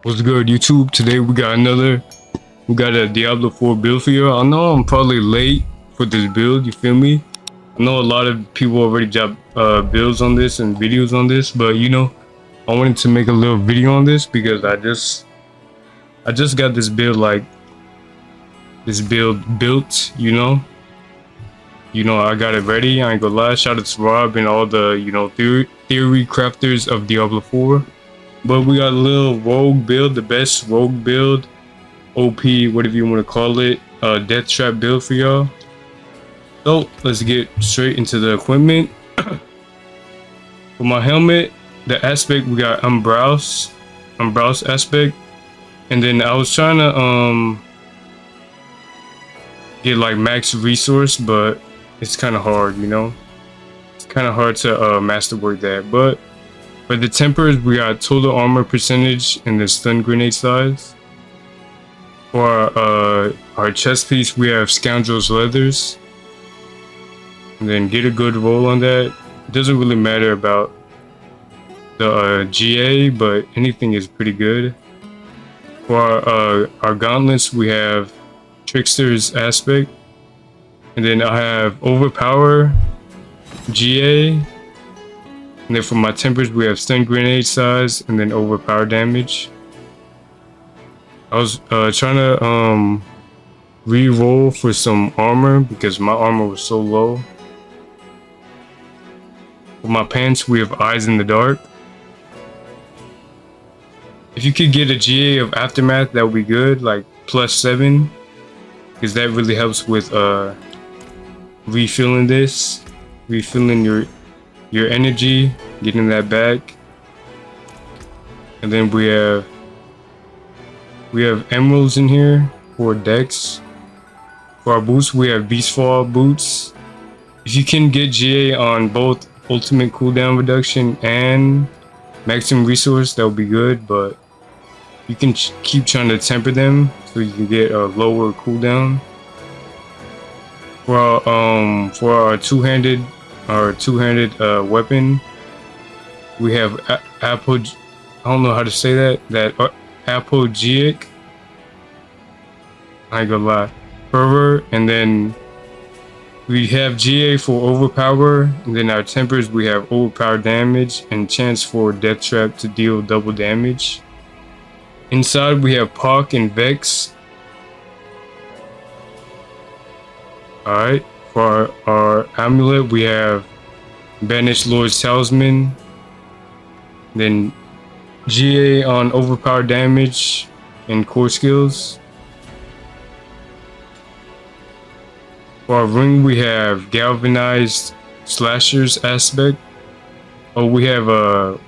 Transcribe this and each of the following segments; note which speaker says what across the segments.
Speaker 1: What's good, YouTube? Today we got a Diablo 4 build for you. I know I'm probably late for this build, you feel me? I know a lot of people already dropped builds on this and videos on this, but you know, I wanted to make a little video on this because I just got this build built, you know, I got it ready. I ain't gonna lie. Shout out to Rob and all the theory crafters of Diablo 4. But we got a little rogue build, the best rogue build, OP, whatever you want to call it, death trap build for y'all. So let's get straight into the equipment. For my helmet, the aspect, we got Umbrowse aspect, and then I was trying to get like max resource, but it's kind of hard, you know. It's kind of hard to masterwork that. But for the tempers, we got total armor percentage and the stun grenade size. For our chest piece, we have Scoundrel's Leathers. And then get a good roll on that. It doesn't really matter about the GA, but anything is pretty good. For our gauntlets, we have Trickster's aspect. And then I have Overpower, GA. And then for my tempers, we have stun grenade size and then overpower damage. I was trying to re-roll for some armor because my armor was so low. For my pants, we have Eyes in the Dark. If you could get a GA of Aftermath, that would be good, like +7, because that really helps with refilling your energy, getting that back. And then we have emeralds in here for dex. For our boots, we have Beastfall boots. If you can get GA on both ultimate cooldown reduction and maximum resource, that would be good, but you can keep trying to temper them so you can get a lower cooldown. For our two-handed weapon, we have I don't know how to say that apogeic, I ain't gonna lie, Perra, and then we have GA for overpower, and then our tempers, we have overpower damage and chance for death trap to deal double damage. Inside we have Pock and Vex. Alright, for our amulet, we have Banished Lord's Talisman, then GA on overpower damage and core skills. For our ring, we have Galvanized Slashers aspect. Oh, we have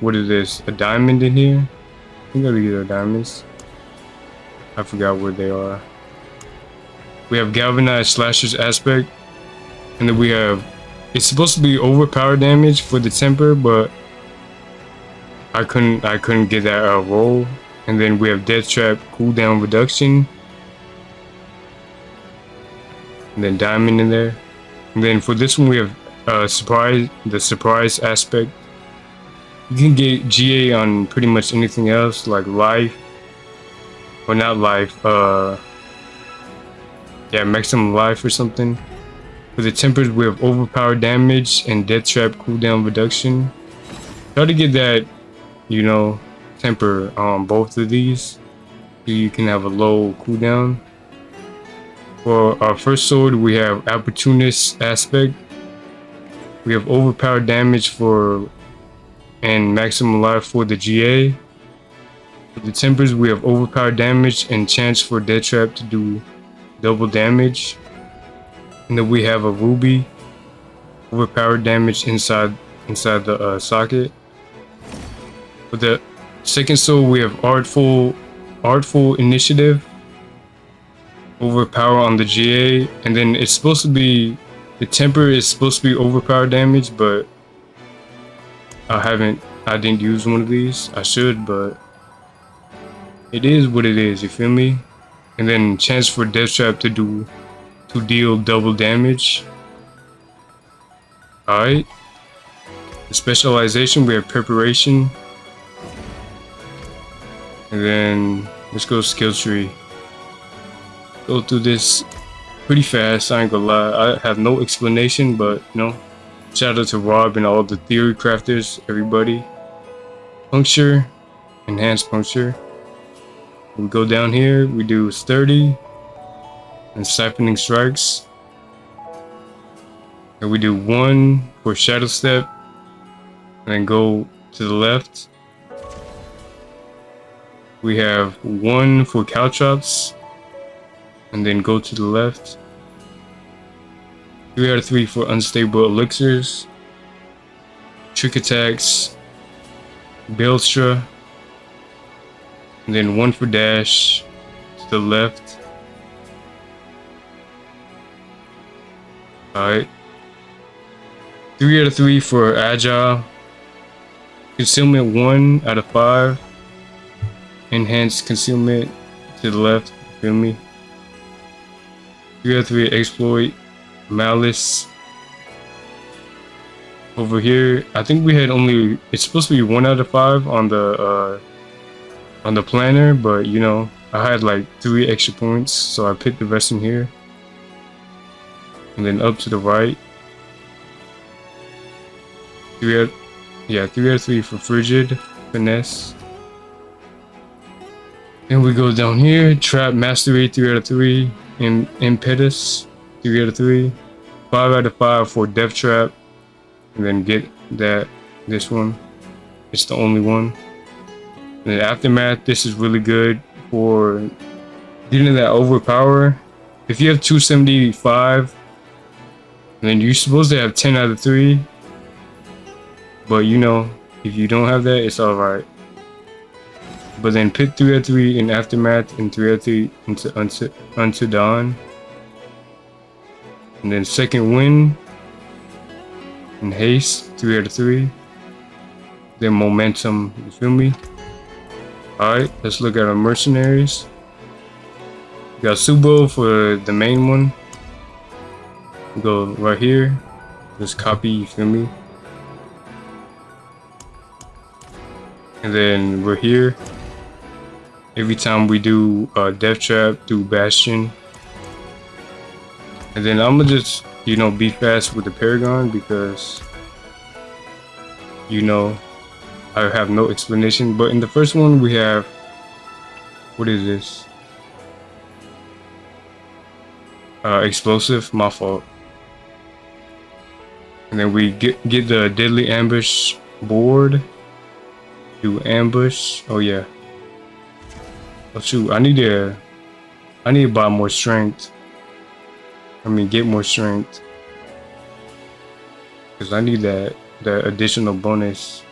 Speaker 1: what is this? A diamond in here? I think these are diamonds. I forgot where they are. We have Galvanized Slashers aspect. And then we have, it's supposed to be overpower damage for the temper, but I couldn't get that roll. And then we have Death Trap cooldown reduction. And then diamond in there. And then for this one we have the surprise aspect. You can get GA on pretty much anything else, like life, or not life, yeah, maximum life or something. For the tempers, we have overpower damage and death trap cooldown reduction. Try to get that, you know, temper on both of these so you can have a low cooldown. For our first sword, we have Opportunist aspect. We have overpower damage for and maximum life for the GA. For the tempers, we have overpower damage and chance for death trap to do double damage. And then we have a ruby, overpower damage inside the socket. For the second sword, we have artful initiative, overpower on the GA, and then it's supposed to be, the temper is supposed to be overpower damage, but I didn't use one of these. I should, but it is what it is, you feel me? And then chance for death trap to deal double damage. Alright. The specialization, we have preparation. And then let's go skill tree. Go through this pretty fast, I ain't gonna lie. I have no explanation, but you know, shout out to Rob and all the theory crafters, everybody. Puncture, enhanced puncture. We go down here, we do 30 and siphoning strikes. And we do 1 for shadow step and then go to the left. We have 1 for caltrops and then go to the left. 3 out of 3 for unstable elixirs. Trick attacks, Baelstra, and then 1 for dash to the left. Alright. 3 out of 3 for agile. Concealment 1 out of 5. Enhanced concealment to the left, feel me? 3 out of 3 exploit, malice. Over here, I think we had only, it's supposed to be 1 out of 5 on the planner, but you know, I had like 3 extra points, so I picked the rest in here. And then up to the right. 3 out of 3 for frigid, finesse. Then we go down here, trap mastery 3 out of 3, impetus 3 out of 3, 5 out of 5 for death trap, and then get this one. It's the only one. And then aftermath, this is really good for getting that overpower. If you have 275, then you're supposed to have 10 out of 3. But you know, if you don't have that, it's alright. But then pit 3 out of 3 in aftermath and 3 out of 3 into unto dawn. And then second wind and haste 3 out of 3. Then momentum, you feel me? Alright, let's look at our mercenaries. We got Subo for the main one. We go right here. Just copy, you feel me? And then we're here. Every time we do death trap, do bastion. And then I'm gonna just, you know, be fast with the paragon because, you know, I have no explanation. But in the first one we have, what is this? Explosive, my fault. And then we get the deadly ambush board. Do ambush. Oh yeah. Oh shoot, I need to buy more strength. I mean, get more strength. Because I need that additional bonus.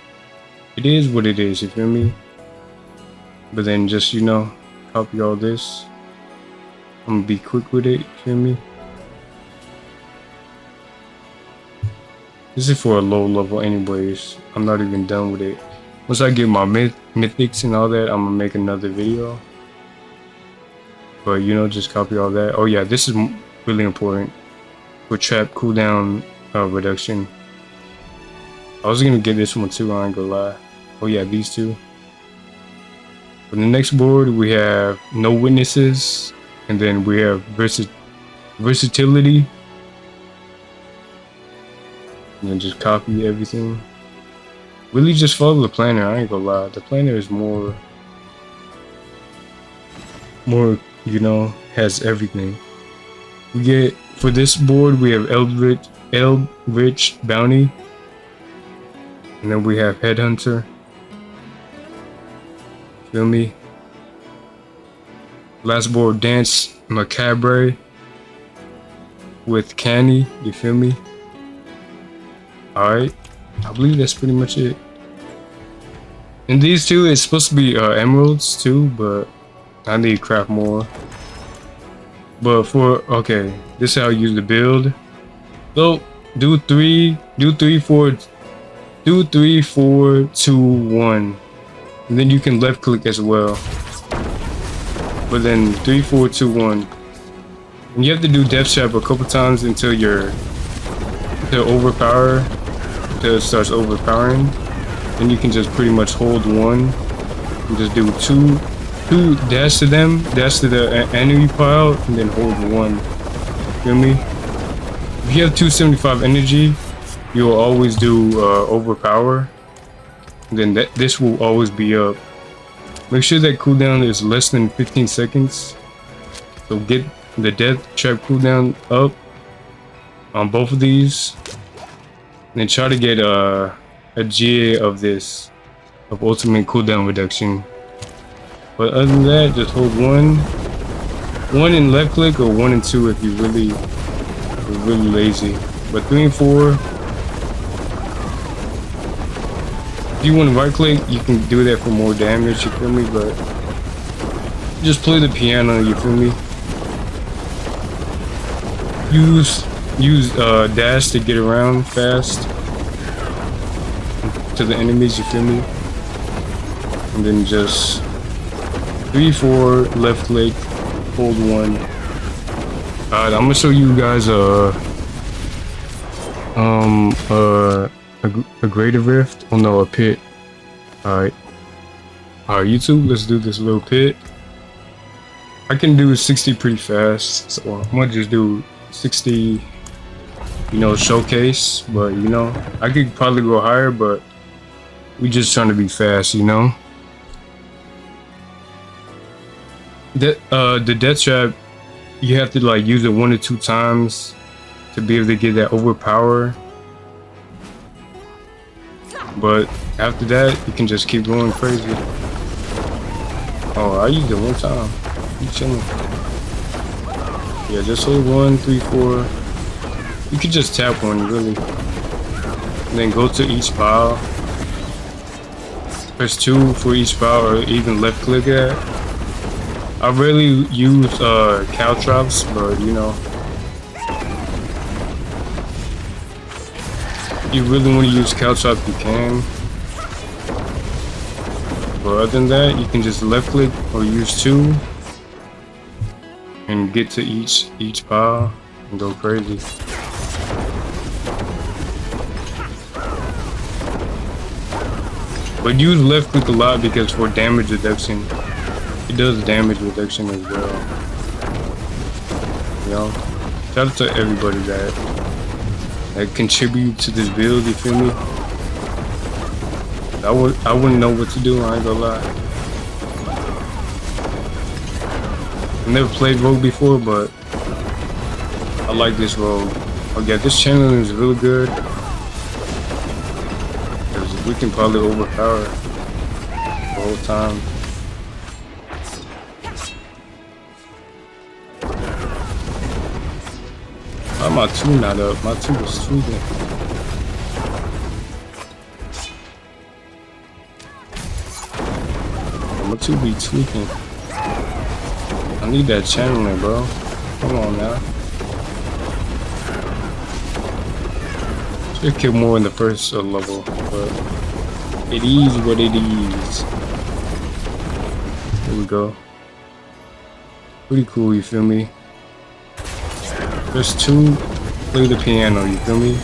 Speaker 1: It is what it is, you feel me? But then just, you know, copy all this. I'm gonna be quick with it, you feel me? This is for a low level anyways. I'm not even done with it. Once I get my mythics and all that, I'm gonna make another video. But you know, just copy all that. Oh yeah, this is really important for trap cooldown reduction. I was gonna get this one too, I ain't gonna lie. Oh yeah, these two. For the next board, we have no witnesses, and then we have versatility. And then just copy everything. Really just follow the planner, I ain't gonna lie. The planner is more, you know, has everything. We get, for this board, we have Eldritch Bounty. And then we have Headhunter. Feel me? Last board, Dance Macabre with Canny, you feel me? Alright, I believe that's pretty much it. And these two, it's supposed to be emeralds too, but I need to craft more. But for, okay, this is how I use the build. So, do 3, 4, 2, 1. And then you can left click as well. But then 3, 4, 2, 1. And you have to do death trap a couple times until it starts overpowering. Then you can just pretty much hold 1 And just do two dash to them, dash to the enemy pile, and then hold one. Feel me? If you have 275 energy, you'll always do overpower. And then this will always be up. Make sure that cooldown is less than 15 seconds. So get the death trap cooldown up on both of these. And then try to get a GA of this, of ultimate cooldown reduction. But other than that, just hold one in left click or 1 and 2 if you're really lazy. But 3 and 4, if you want to right click, you can do that for more damage, you feel me? But just play the piano, you feel me? Use dash to get around fast to the enemies, you feel me? And then just 3, 4, left click, hold 1. Alright, I'm gonna show you guys a greater rift. Oh no, a pit. Alright, YouTube, let's do this little pit. I can do 60 pretty fast, so I'm gonna just do 60, you know, showcase. But you know, I could probably go higher, but we just trying to be fast, you know. The death trap, you have to like use it 1 or 2 times to be able to get that overpower. But after that, you can just keep going crazy. Oh, I used it 1 time. You chilling? Yeah, just hold 1, 3, 4. You can just tap 1 really, and then go to each pile. Press 2 for each pile, or even left click at. I rarely use caltrops, but you know, if you really want to use caltrop, you can. But other than that, you can just left click or use 2 and get to each pile and go crazy. But use left click a lot because for damage reduction, it does damage reduction as well. You know, shout out to everybody that contribute to this build. You feel me? I wouldn't know what to do. I ain't gonna lie. I never played Rogue before, but I like this Rogue. Oh yeah, this channel is really good. We can probably overpower the whole time. Why my 2 not up? My 2 was tweaking. My 2 be tweaking. I need that channeling, bro. Come on now. Should kill more in the first level, but it is what it is. Here we go. Pretty cool, you feel me? Press 2, play the piano, you feel me?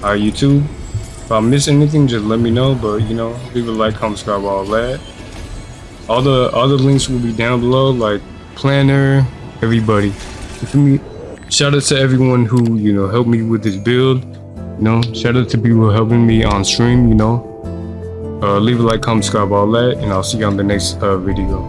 Speaker 1: Alright, YouTube. If I miss anything, just let me know. But you know, leave a like, comment, subscribe, all that. All the links will be down below, like planner, everybody. You feel me? Shout out to everyone who, you know, helped me with this build. You know, shout out to people helping me on stream, you know. Leave a like, comment, subscribe, all that, and I'll see you on the next video.